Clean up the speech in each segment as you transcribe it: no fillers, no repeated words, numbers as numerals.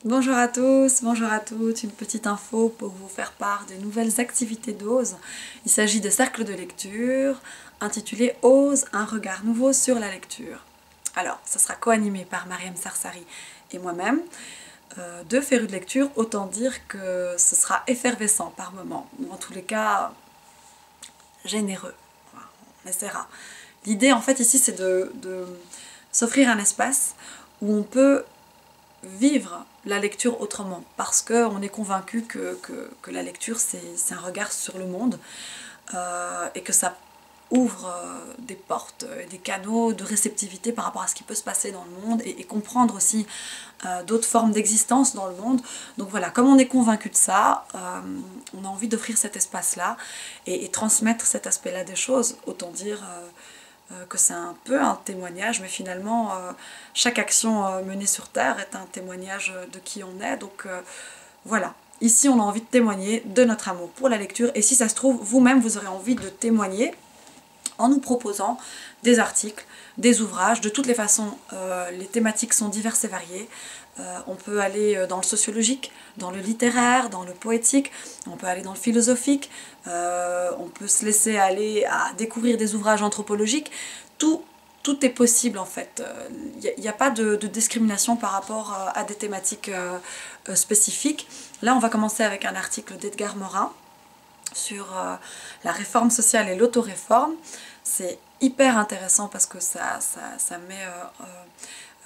Bonjour à tous, bonjour à toutes, une petite info pour vous faire part des nouvelles activités d'Ose. Il s'agit de cercles de lecture intitulés Ose, un regard nouveau sur la lecture. Alors, ça sera co-animé par Mariam Sarsari et moi-même. Deux férus de lecture, autant dire que ce sera effervescent par moments, ou en tous les cas généreux. On essaiera. L'idée en fait ici c'est de s'offrir un espace où on peut vivre la lecture autrement, parce qu'on est convaincu que la lecture c'est un regard sur le monde et que ça ouvre des portes, des canaux de réceptivité par rapport à ce qui peut se passer dans le monde et comprendre aussi d'autres formes d'existence dans le monde. Donc voilà, comme on est convaincu de ça, on a envie d'offrir cet espace-là et transmettre cet aspect-là des choses, autant dire que c'est un peu un témoignage, mais finalement chaque action menée sur Terre est un témoignage de qui on est, donc voilà. Ici on a envie de témoigner de notre amour pour la lecture, et si ça se trouve, vous-même vous aurez envie de témoigner en nous proposant des articles, des ouvrages. De toutes les façons, les thématiques sont diverses et variées. On peut aller dans le sociologique, dans le littéraire, dans le poétique, on peut aller dans le philosophique, on peut se laisser aller à découvrir des ouvrages anthropologiques. Tout est possible en fait. Il n'y a pas de discrimination par rapport à des thématiques spécifiques. Là, on va commencer avec un article d'Edgar Morin sur la réforme sociale et l'autoréforme. C'est hyper intéressant parce que ça met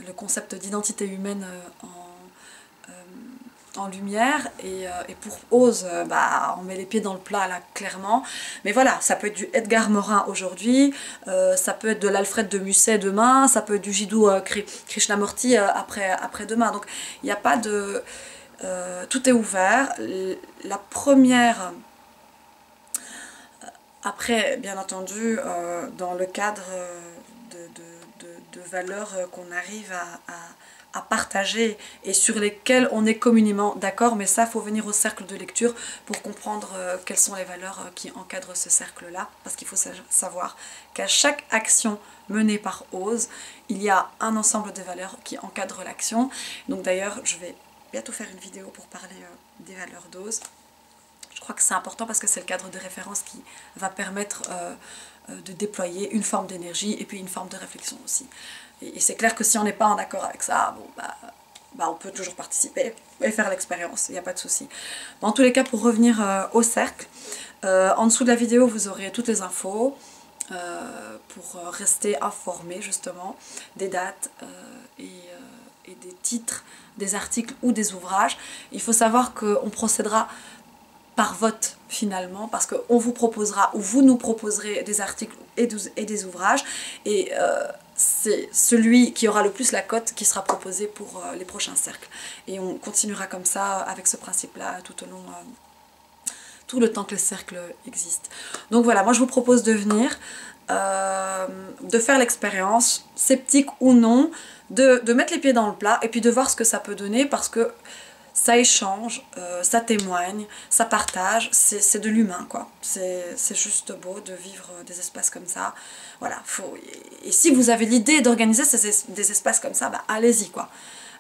le concept d'identité humaine en lumière, et pour Ose, on met les pieds dans le plat là clairement, mais voilà, ça peut être du Edgar Morin aujourd'hui, ça peut être de l'Alfred de Musset demain, ça peut être du Jiddu Krishnamurti après-demain, donc il n'y a pas de... tout est ouvert. La première... Après, bien entendu, dans le cadre de valeurs qu'on arrive à partager et sur lesquelles on est communément d'accord, mais ça, il faut venir au cercle de lecture pour comprendre quelles sont les valeurs qui encadrent ce cercle-là, parce qu'il faut savoir qu'à chaque action menée par Ose, il y a un ensemble de valeurs qui encadrent l'action. Donc d'ailleurs, je vais bientôt faire une vidéo pour parler des valeurs d'Ose. Je crois que c'est important parce que c'est le cadre de référence qui va permettre de déployer une forme d'énergie et puis une forme de réflexion aussi. Et c'est clair que si on n'est pas en accord avec ça, bon, on peut toujours participer et faire l'expérience, il n'y a pas de souci. En tous les cas, pour revenir au cercle, en dessous de la vidéo, vous aurez toutes les infos pour rester informé justement des dates et des titres des articles ou des ouvrages. Il faut savoir qu'on procédera par vote finalement, parce qu'on vous proposera ou vous nous proposerez des articles et des ouvrages, et c'est celui qui aura le plus la cote qui sera proposé pour les prochains cercles, et on continuera comme ça avec ce principe là tout au long tout le temps que le cercle existe. Donc voilà, moi je vous propose de venir, de faire l'expérience, sceptique ou non, de mettre les pieds dans le plat et puis de voir ce que ça peut donner, parce que ça échange, ça témoigne, ça partage, c'est de l'humain quoi. C'est juste beau de vivre des espaces comme ça. Voilà, et si vous avez l'idée d'organiser des espaces comme ça, allez-y quoi.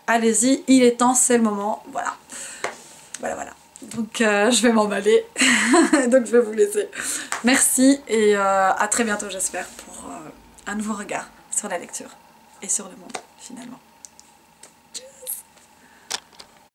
Allez-y, il est temps, c'est le moment, voilà. Voilà. Donc je vais m'emballer, donc je vais vous laisser. Merci et à très bientôt j'espère pour un nouveau regard sur la lecture et sur le monde finalement.